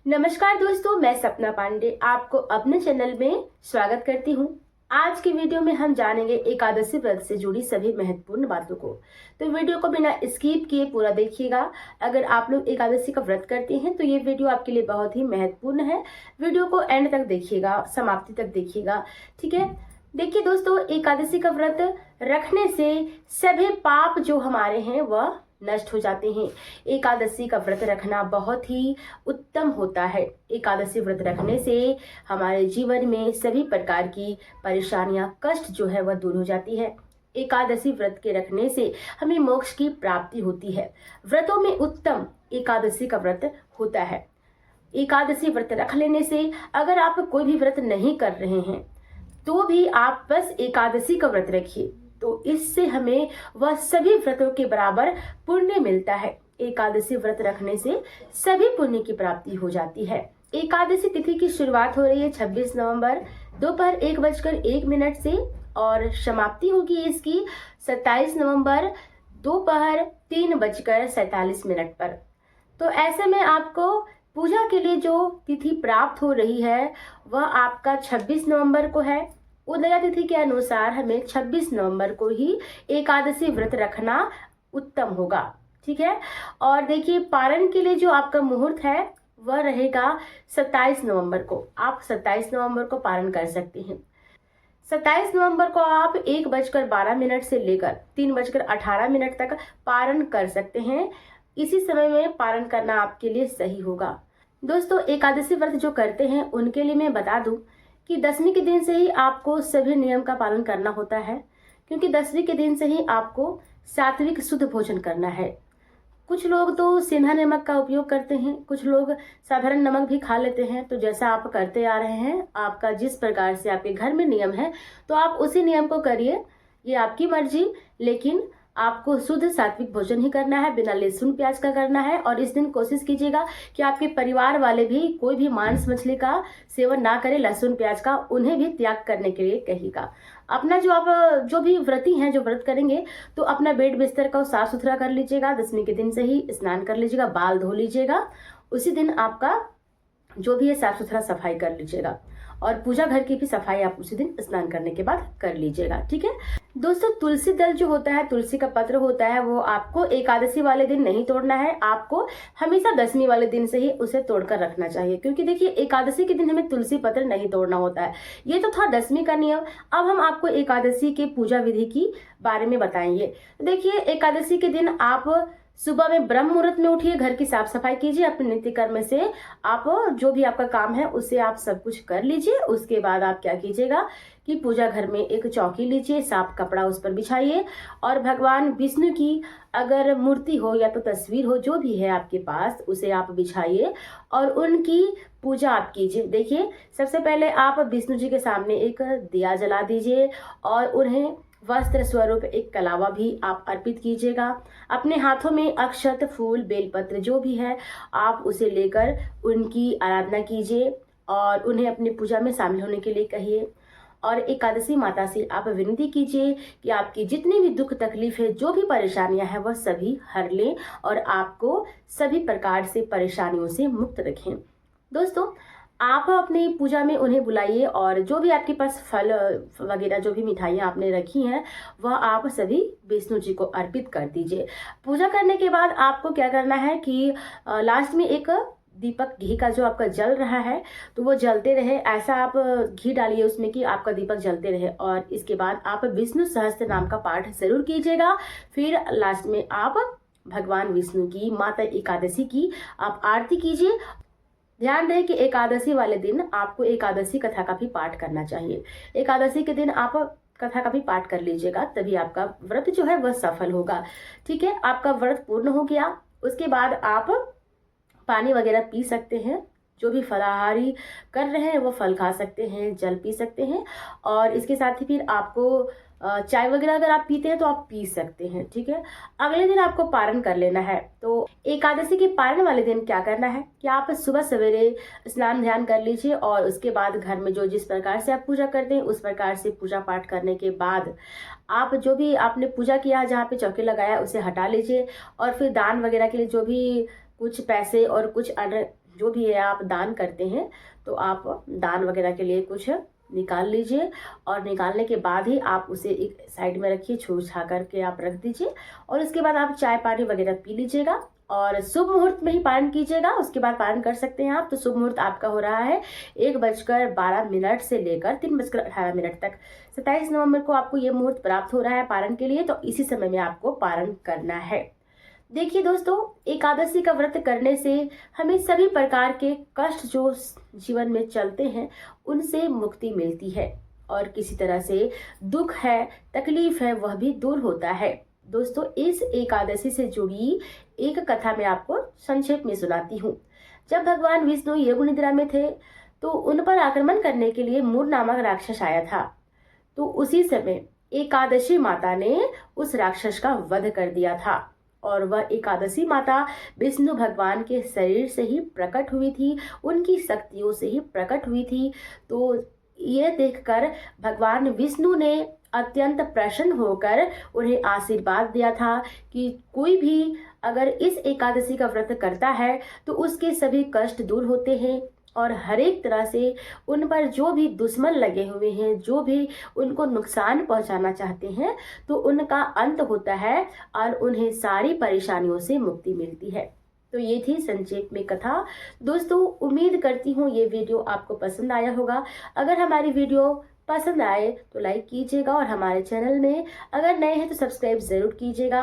नमस्कार दोस्तों, मैं सपना पांडे आपको अपने चैनल में स्वागत करती हूँ। आज की वीडियो में हम जानेंगे एकादशी व्रत से जुड़ी सभी महत्वपूर्ण बातों को। तो वीडियो को बिना स्किप किए पूरा देखिएगा। अगर आप लोग एकादशी का व्रत करते हैं तो ये वीडियो आपके लिए बहुत ही महत्वपूर्ण है। वीडियो को एंड तक देखिएगा, समाप्ति तक देखिएगा, ठीक है। देखिए दोस्तों, एकादशी का व्रत रखने से सभी पाप जो हमारे हैं वह नष्ट हो जाते हैं। एकादशी का व्रत रखना बहुत ही उत्तम होता है। एकादशी व्रत रखने से हमारे जीवन में सभी प्रकार की परेशानियां, कष्ट जो है वह दूर हो जाती है। एकादशी व्रत के रखने से हमें मोक्ष की प्राप्ति होती है। व्रतों में उत्तम एकादशी का व्रत होता है। एकादशी व्रत रख लेने से अगर आप कोई भी व्रत नहीं कर रहे हैं तो भी आप बस एकादशी का व्रत रखिए, तो इससे हमें वह सभी व्रतों के बराबर पुण्य मिलता है। एकादशी व्रत रखने से सभी पुण्य की प्राप्ति हो जाती है। एकादशी तिथि की शुरुआत हो रही है 26 नवंबर दोपहर 1:01 से और समाप्ति होगी इसकी 27 नवंबर दोपहर 3:47 पर। तो ऐसे में आपको पूजा के लिए जो तिथि प्राप्त हो रही है वह आपका 26 नवंबर को है। उदया तिथि के अनुसार हमें 26 नवंबर को ही एकादशी व्रत रखना उत्तम होगा, ठीक है। और देखिए, पारण के लिए जो आपका मुहूर्त है वह रहेगा 27 नवंबर को। आप 27 नवंबर को पारण कर सकते हैं। 27 नवंबर को आप 1:12 से लेकर 3:18 तक पारण कर सकते हैं। इसी समय में पारण करना आपके लिए सही होगा। दोस्तों, एकादशी व्रत जो करते हैं उनके लिए मैं बता दूं कि 10वीं के दिन से ही आपको सभी नियम का पालन करना होता है, क्योंकि 10वीं के दिन से ही आपको सात्विक शुद्ध भोजन करना है। कुछ लोग तो सिंधा नमक का उपयोग करते हैं, कुछ लोग साधारण नमक भी खा लेते हैं। तो जैसा आप करते आ रहे हैं, आपका जिस प्रकार से आपके घर में नियम है तो आप उसी नियम को करिए, ये आपकी मर्जी। लेकिन आपको शुद्ध सात्विक भोजन ही करना है, बिना लहसुन प्याज का करना है। और इस दिन कोशिश कीजिएगा कि आपके परिवार वाले भी कोई भी मांस मछली का सेवन ना करें, लहसुन प्याज का उन्हें भी त्याग करने के लिए कहिएगा। अपना जो भी व्रती हैं जो व्रत करेंगे तो अपना बेड बिस्तर का साफ सुथरा कर लीजिएगा। 10वीं के दिन से ही स्नान कर लीजिएगा, बाल धो लीजिएगा। उसी दिन आपका जो भी है साफ सुथरा सफाई कर लीजिएगा। और पूजा घर की भी सफाई आप उसी दिन स्नान करने के बाद कर लीजिएगा, ठीक है। दोस्तों, तुलसी दल जो होता है, तुलसी का पत्र होता है, वो आपको एकादशी वाले दिन नहीं तोड़ना है। आपको हमेशा 10वीं वाले दिन से ही उसे तोड़कर रखना चाहिए, क्योंकि देखिए एकादशी के दिन हमें तुलसी पत्र नहीं तोड़ना होता है। ये तो था 10वीं का नियम। अब हम आपको एकादशी के पूजा विधि की बारे में बताएंगे। देखिए, एकादशी के दिन आप सुबह में ब्रह्म मुहूर्त में उठिए, घर की साफ सफाई कीजिए, अपने नित्य कर्म से आप जो भी आपका काम है उससे आप सब कुछ कर लीजिए। उसके बाद आप क्या कीजिएगा कि पूजा घर में एक चौकी लीजिए, साफ कपड़ा उस पर बिछाइए और भगवान विष्णु की अगर मूर्ति हो या तो तस्वीर हो, जो भी है आपके पास, उसे आप बिछाइए और उनकी पूजा आप कीजिए। देखिए, सबसे पहले आप विष्णु जी के सामने एक दिया जला दीजिए और उन्हें वस्त्र स्वरूप एक कलावा भी आप अर्पित कीजिएगा। अपने हाथों में अक्षत, फूल, बेलपत्र जो भी है आप उसे लेकर उनकी आराधना कीजिए और उन्हें अपनी पूजा में शामिल होने के लिए कहिए। और एकादशी माता से आप विनती कीजिए कि आपकी जितनी भी दुख तकलीफ है, जो भी परेशानियां हैं, वह सभी हर लें और आपको सभी प्रकार से परेशानियों से मुक्त रखें। दोस्तों, आप अपनी पूजा में उन्हें बुलाइए और जो भी आपके पास फल वगैरह, जो भी मिठाइयाँ आपने रखी हैं, वह आप सभी विष्णु जी को अर्पित कर दीजिए। पूजा करने के बाद आपको क्या करना है कि लास्ट में एक दीपक, घी का जो आपका जल रहा है तो वो जलते रहे, ऐसा आप घी डालिए उसमें कि आपका दीपक जलते रहे। और इसके बाद आप विष्णु सहस्त्र नाम का पाठ जरूर कीजिएगा। फिर लास्ट में आप भगवान विष्णु की, माता एकादशी की आप आरती कीजिए। ध्यान रहे कि एकादशी वाले दिन आपको एकादशी कथा का भी पाठ करना चाहिए। एकादशी के दिन आप कथा का भी पाठ कर लीजिएगा, तभी आपका व्रत जो है वह सफल होगा, ठीक है। आपका व्रत पूर्ण हो गया, उसके बाद आप पानी वगैरह पी सकते हैं। जो भी फलाहारी कर रहे हैं वो फल खा सकते हैं, जल पी सकते हैं। और इसके साथ ही फिर आपको चाय वगैरह अगर आप पीते हैं तो आप पी सकते हैं, ठीक है। अगले दिन आपको पारण कर लेना है। तो एकादशी के पारण वाले दिन क्या करना है कि आप सुबह सवेरे स्नान ध्यान कर लीजिए और उसके बाद घर में जो जिस प्रकार से आप पूजा करते हैं उस प्रकार से पूजा पाठ करने के बाद आप जो भी आपने पूजा किया, जहाँ पे चौकी लगाया, उसे हटा लीजिए और फिर दान वगैरह के लिए जो भी कुछ पैसे और कुछ अन्य जो भी है आप दान करते हैं तो आप दान वगैरह के लिए कुछ निकाल लीजिए, और निकालने के बाद ही आप उसे एक साइड में रखिए, छुछा करके आप रख दीजिए, और उसके बाद आप चाय पानी वगैरह पी लीजिएगा और शुभ मुहूर्त में ही पारण कीजिएगा। उसके बाद पारण कर सकते हैं आप। तो शुभ मुहूर्त आपका हो रहा है 1:12 से लेकर 3:18 तक। 27 नवंबर को आपको ये मुहूर्त प्राप्त हो रहा है पारण के लिए, तो इसी समय में आपको पारण करना है। देखिए दोस्तों, एकादशी का व्रत करने से हमें सभी प्रकार के कष्ट जो जीवन में चलते हैं उनसे मुक्ति मिलती है, और किसी तरह से दुख है, तकलीफ है, वह भी दूर होता है। दोस्तों, इस एकादशी से जुड़ी एक कथा मैं आपको संक्षेप में सुनाती हूँ। जब भगवान विष्णु योग निद्रा में थे तो उन पर आक्रमण करने के लिए मूर नामक राक्षस आया था। तो उसी समय एकादशी माता ने उस राक्षस का वध कर दिया था, और वह एकादशी माता विष्णु भगवान के शरीर से ही प्रकट हुई थी, उनकी शक्तियों से ही प्रकट हुई थी। तो ये देखकर भगवान विष्णु ने अत्यंत प्रसन्न होकर उन्हें आशीर्वाद दिया था कि कोई भी अगर इस एकादशी का व्रत करता है तो उसके सभी कष्ट दूर होते हैं, और हर एक तरह से उन पर जो भी दुश्मन लगे हुए हैं, जो भी उनको नुकसान पहुंचाना चाहते हैं, तो उनका अंत होता है और उन्हें सारी परेशानियों से मुक्ति मिलती है। तो ये थी संक्षेप में कथा। दोस्तों, उम्मीद करती हूँ ये वीडियो आपको पसंद आया होगा। अगर हमारी वीडियो पसंद आए तो लाइक कीजिएगा, और हमारे चैनल में अगर नए हैं तो सब्सक्राइब जरूर कीजिएगा।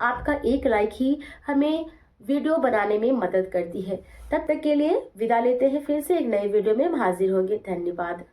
आपका एक लाइक ही हमें वीडियो बनाने में मदद करती है। तब तक के लिए विदा लेते हैं, फिर से एक नए वीडियो में हम हाजिर होंगे। धन्यवाद।